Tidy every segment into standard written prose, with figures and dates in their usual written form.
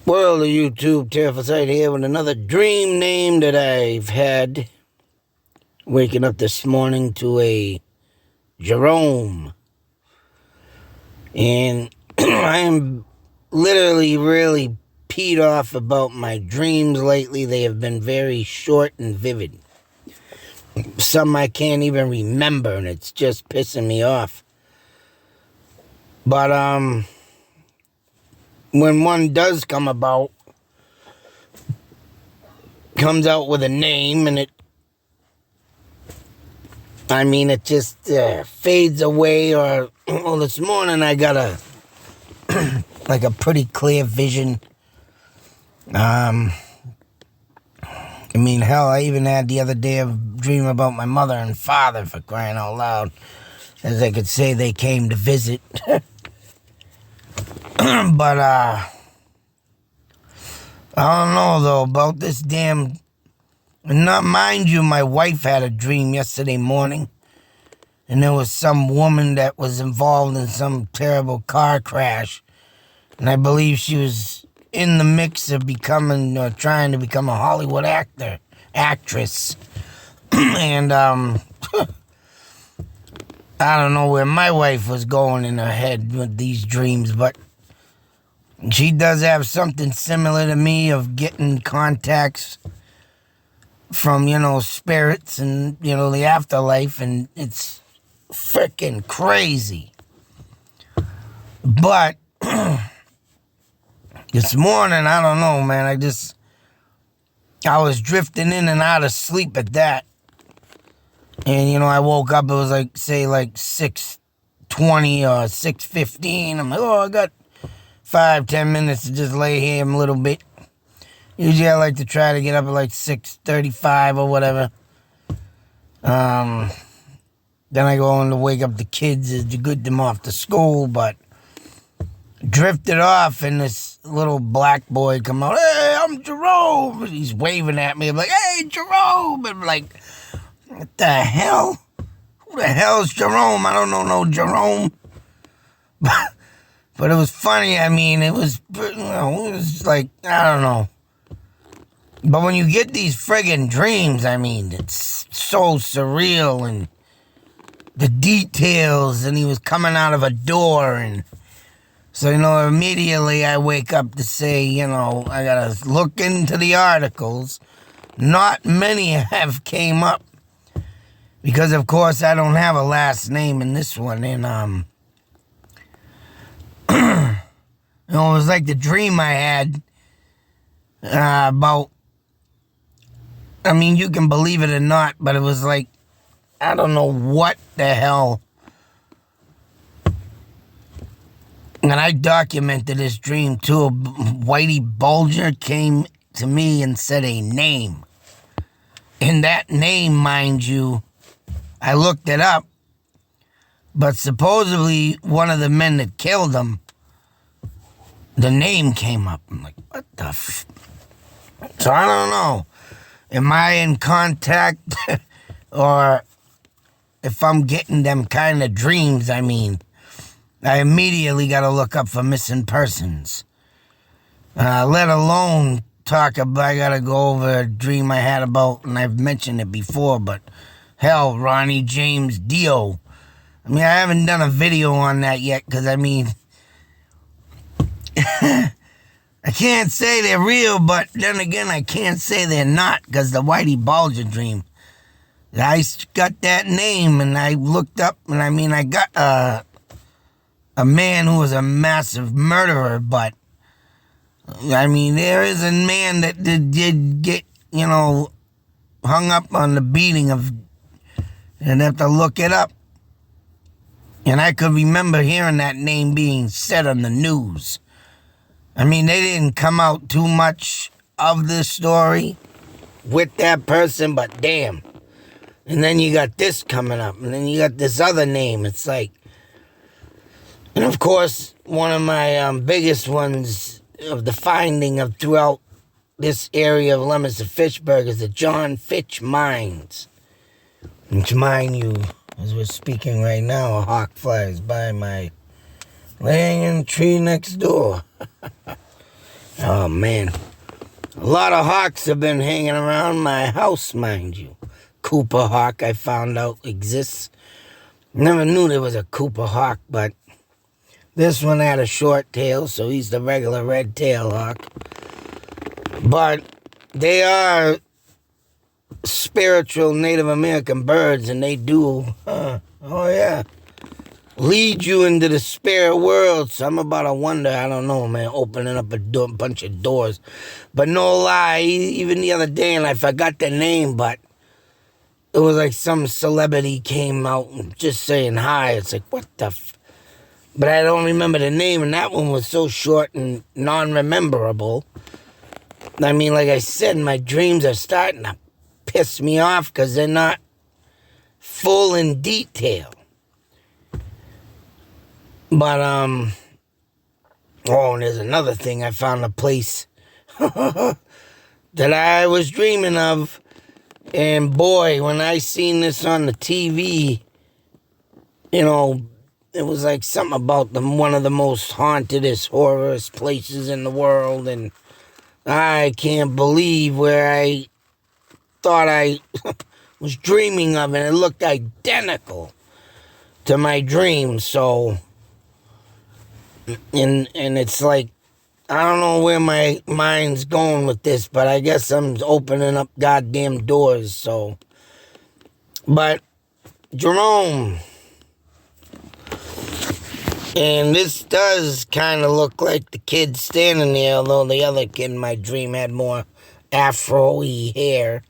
Well, the YouTube Terrified here with another dream name that I've had. Waking up this morning to a Jerome. And I am literally really peed off about my dreams lately. They have been very short and vivid. Some I can't even remember, and it's just pissing me off. But, when one does come about, comes out with a name, and it just fades away. Or, well, this morning I got a pretty clear vision. Hell, I even had the other day a dream about my mother and father, for crying out loud. As I could say, they came to visit. But, I don't know, though, about this damn... Not mind you, my wife had a dream yesterday morning. And there was some woman that was involved in some terrible car crash. And I believe she was in the mix of trying to become a Hollywood actress. And, I don't know where my wife was going in her head with these dreams, but she does have something similar to me of getting contacts from, spirits and, the afterlife, and it's freaking crazy. But this morning, I don't know, man, I was drifting in and out of sleep at that. And, I woke up, it was like 6:20 or 6:15. I'm like, I got 5-10 minutes to just lay here a little bit. Usually I like to try to get up at 6:35 or whatever. Then I go on to wake up the kids to get them off to school, but drifted off, and this little black boy come out, "Hey, I'm Jerome." He's waving at me. I'm like, "Hey, Jerome." And I'm like, what the hell? Who the hell's Jerome? I don't know no Jerome. But it was funny. It was like, I don't know. But when you get these friggin' dreams, it's so surreal, and the details, and he was coming out of a door, and so, immediately I wake up to say, I gotta look into the articles. Not many have came up, because of course I don't have a last name in this one, and it was like the dream I had about, you can believe it or not, but it was like, I don't know what the hell. And I documented this dream too. Whitey Bulger came to me and said a name. And that name, mind you, I looked it up, but supposedly one of the men that killed him, the name came up. I'm like, what the So I don't know. Am I in contact or if I'm getting them kind of dreams, I immediately got to look up for missing persons. Let alone I got to go over a dream I had about, and I've mentioned it before, but hell, Ronnie James Dio. I haven't done a video on that yet, because I can't say they're real, but then again, I can't say they're not, because the Whitey Bulger dream, I got that name, and I looked up, and I got a man who was a massive murderer, but, there is a man that did get, hung up on the beating of, and have to look it up. And I could remember hearing that name being said on the news. They didn't come out too much of the story with that person, but damn. And then you got this coming up, and then you got this other name. It's like, and of course, one of my biggest ones of the finding of throughout this area of Leominster Fitchburg is the John Fitch Mines. Which, mind you, as we're speaking right now, a hawk flies by my laying in the tree next door. Oh, man. A lot of hawks have been hanging around my house, mind you. Cooper hawk, I found out, exists. Never knew there was a Cooper hawk, but this one had a short tail, so he's the regular red-tailed hawk. But they are spiritual Native American birds, and they do, oh yeah, lead you into the spirit world. So I'm about to wonder, I don't know, man, opening up a bunch of doors. But no lie, even the other day, and I forgot the name, but it was like some celebrity came out and just saying hi. It's like, what the but I don't remember the name, and that one was so short and non-rememberable. I mean, like I said, my dreams are starting to piss me off because they're not full in detail. But, oh, and there's another thing. I found a place that I was dreaming of. And boy, when I seen this on the TV, you know, it was like something about one of the most hauntedest, horrorous places in the world. And I can't believe where I thought I was dreaming of, and it looked identical to my dream. So, and it's like, I don't know where my mind's going with this, but I guess I'm opening up goddamn doors, so. But, Jerome, and this does kind of look like the kid standing there, although the other kid in my dream had more afro-y hair.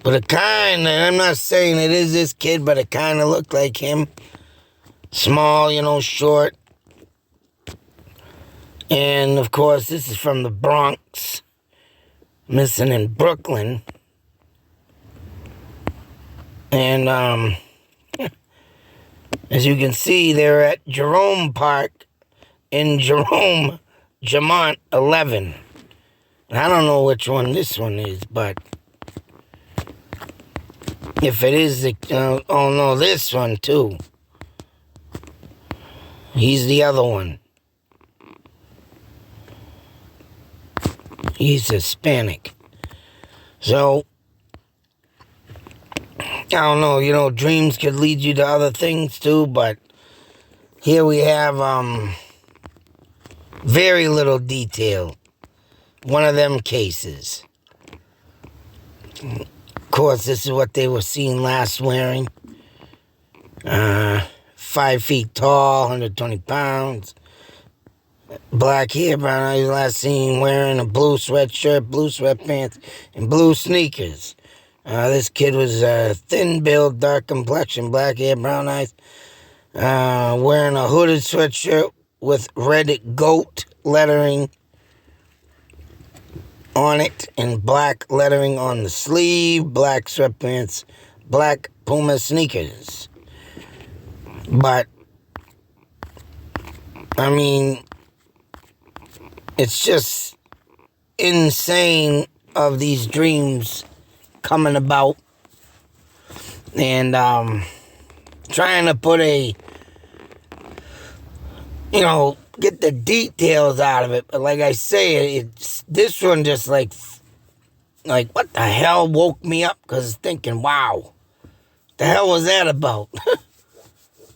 But it kind of, I'm not saying it is this kid, but it kind of looked like him. Small, you know, short. And, of course, this is from the Bronx. Missing in Brooklyn. And, as you can see, they're at Jerome Park in Jerome, Jamont 11. I don't know which one this one is, but if it is the, oh no, this one too. He's the other one. He's Hispanic. So, I don't know, you know, dreams could lead you to other things too, but here we have very little detail. One of them cases. Of course, this is what they were seen last wearing. 5 feet tall, 120 pounds. Black hair, brown eyes, last seen wearing a blue sweatshirt, blue sweatpants, and blue sneakers. This kid was thin build, dark complexion, black hair, brown eyes, wearing a hooded sweatshirt with red goat lettering on it and black lettering on the sleeve, black sweatpants, black Puma sneakers. But, I mean, it's just insane of these dreams coming about, and trying to put a, you know, get the details out of it. But like I say, it's this one just like what the hell woke me up, because thinking, wow, the hell was that about?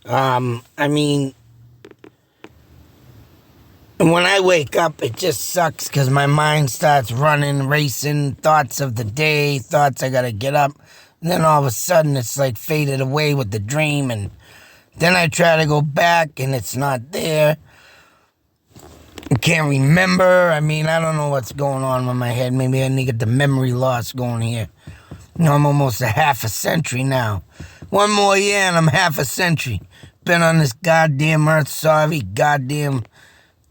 I mean, when I wake up, it just sucks because my mind starts running, racing, thoughts of the day, thoughts I gotta get up. And then all of a sudden, it's like faded away with the dream. And then I try to go back and it's not there. I can't remember. I mean, I don't know what's going on with my head. Maybe I need to get the memory loss going here. You know, I'm almost a half a century now. One more year and I'm half a century. Been on this goddamn earth, saw every goddamn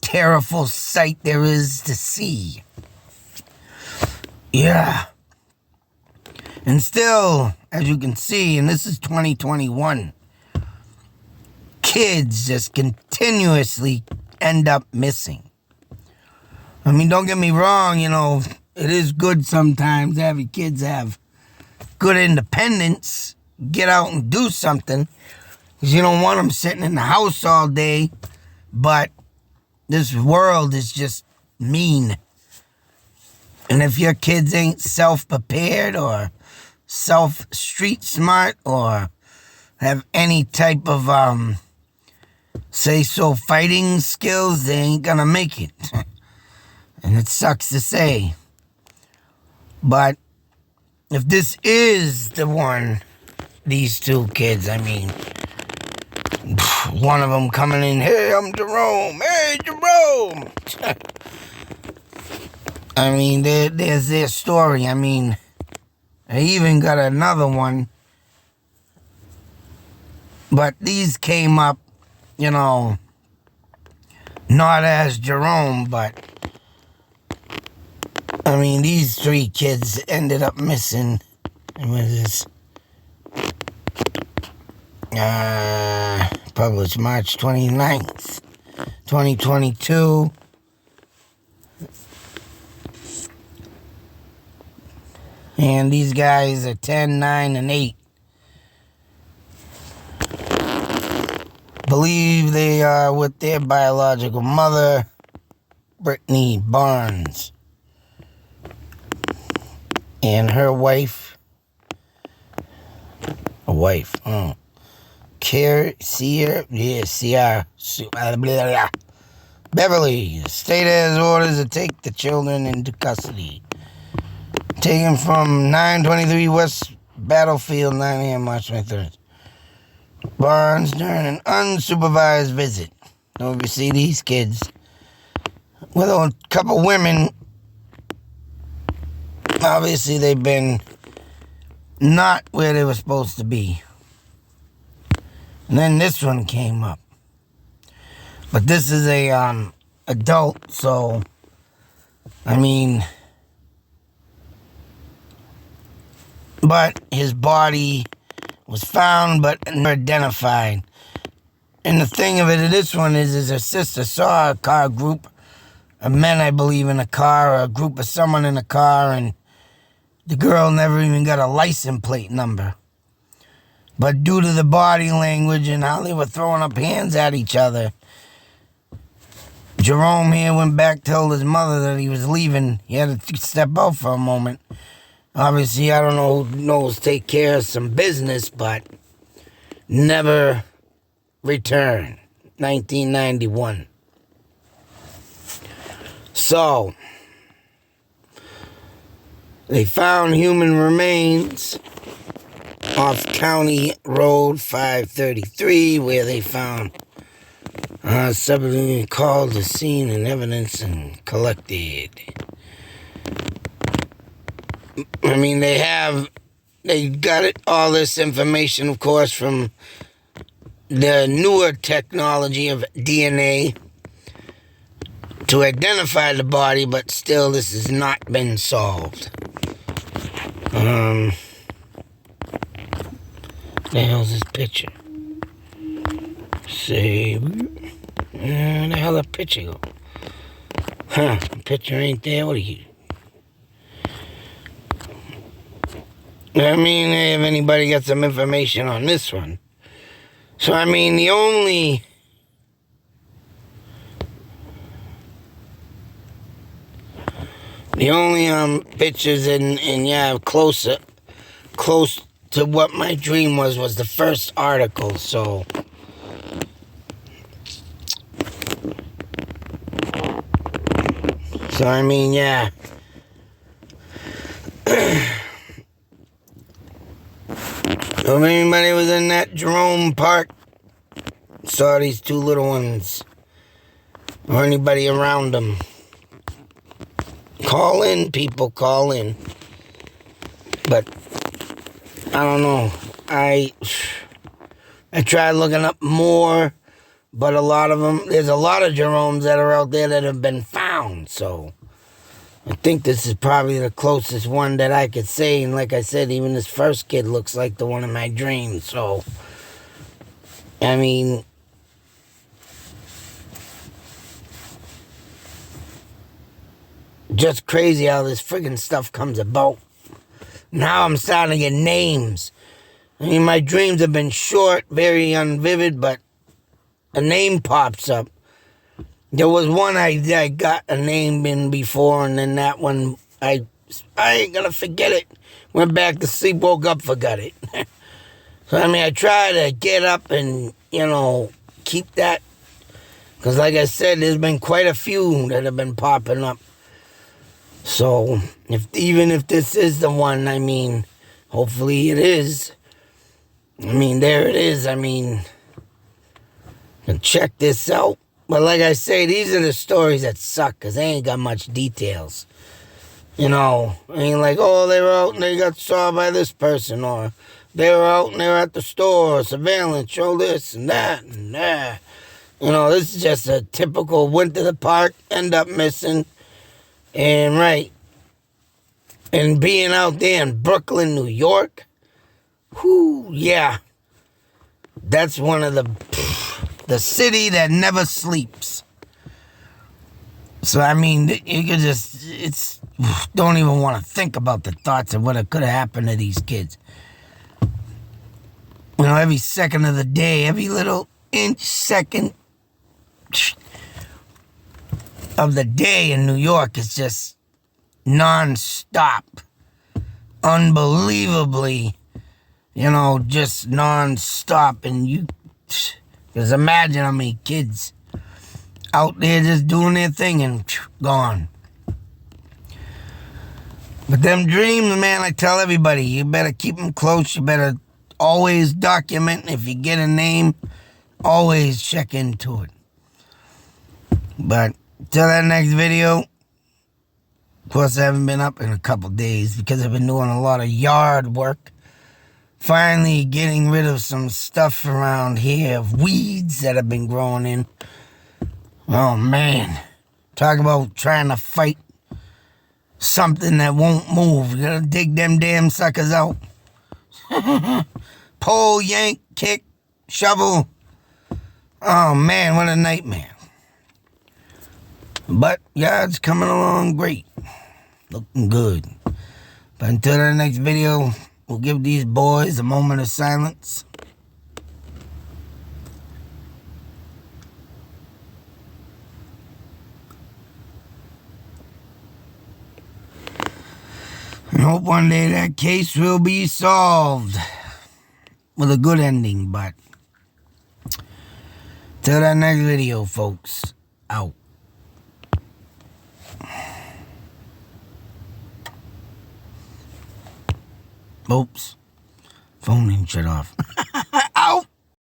terrible sight there is to see. Yeah. And still, as you can see, and this is 2021, kids just continuously end up missing. I mean, don't get me wrong, you know, it is good sometimes to have your kids have good independence, get out and do something, because you don't want them sitting in the house all day, but this world is just mean. And if your kids ain't self-prepared or self-street smart or have any type of, say-so fighting skills, they ain't gonna make it. And it sucks to say. But if this is the one, these two kids, I mean, one of them coming in, hey, I'm Jerome, hey, Jerome. I mean, there's their story. I mean, I even got another one. But these came up, you know, not as Jerome, but, I mean, these three kids ended up missing. And what is this? Published March 29th, 2022. And these guys are 10, 9, and 8. Believe they are with their biological mother, Brittany Barnes, and her wife, Beverly. The state has orders to take the children into custody. Taken from 923 West Battlefield, 9 a.m. March 23rd. Barnes during an unsupervised visit. So if you see these kids with a couple women, obviously they've been not where they were supposed to be. And then this one came up. But this is a adult, so I mean, but his body was found but never identified. And the thing of it, this one is her sister saw a car group of men, I believe, in a car, or a group of someone in a car, and the girl never even got a license plate number. But due to the body language and how they were throwing up hands at each other, Jerome here went back, told his mother that he was leaving. He had to step out for a moment. Obviously, I don't know who knows, take care of some business, but never returned. 1991. So, they found human remains off County Road 533, where they found somebody called the scene and evidence and collected. I mean, they got all this information, of course, from the newer technology of DNA to identify the body, but still this has not been solved. The hell's this picture? See, where the hell the picture go? The picture ain't there. What are you? I mean, if anybody got some information on this one. So, I mean, the only pictures and yeah, close to what my dream was the first article, so I mean, yeah. So if anybody was in that Jerome Park, saw these two little ones, or anybody around them, call in, people, call in. But I don't know. I tried looking up more, but a lot of them, there's a lot of Jeromes that are out there that have been found, so I think this is probably the closest one that I could say. And like I said, even this first kid looks like the one in my dreams. So, I mean, just crazy how this friggin' stuff comes about. Now I'm starting to get names. I mean, my dreams have been short, very unvivid, but a name pops up. There was one I got a name in before, and then that one I ain't gonna forget it. Went back to sleep, woke up, forgot it. So I mean, I try to get up and keep that, because like I said, there's been quite a few that have been popping up. So even if this is the one, I mean, hopefully it is. I mean, there it is. I mean, check this out. But like I say, these are the stories that suck because they ain't got much details. I mean, like, oh, they were out and they got saw by this person, or they were out and they were at the store, surveillance, show this and that and that. This is just a typical went to the park, end up missing, and and being out there in Brooklyn, New York, whoo, yeah, that's one of the city that never sleeps. So, I mean, you could don't even want to think about the thoughts of what could have happened to these kids. Every second of the day, every little second of the day in New York is just non-stop. Unbelievably, just non-stop. And you just imagine how many kids out there just doing their thing and gone. But them dreams, man, I tell everybody, you better keep them close. You better always document. If you get a name, always check into it. But till that next video, of course, I haven't been up in a couple days because I've been doing a lot of yard work. Finally getting rid of some stuff around here of weeds that have been growing in. Oh, man. Talk about trying to fight something that won't move. You gotta dig them damn suckers out. Pull, yank, kick, shovel. Oh, man, what a nightmare. But, yeah, it's coming along great. Looking good. But until the next video, we'll give these boys a moment of silence. And hope one day that case will be solved with a good ending. But till that next video, folks, out. Oops. Phone didn't shut off.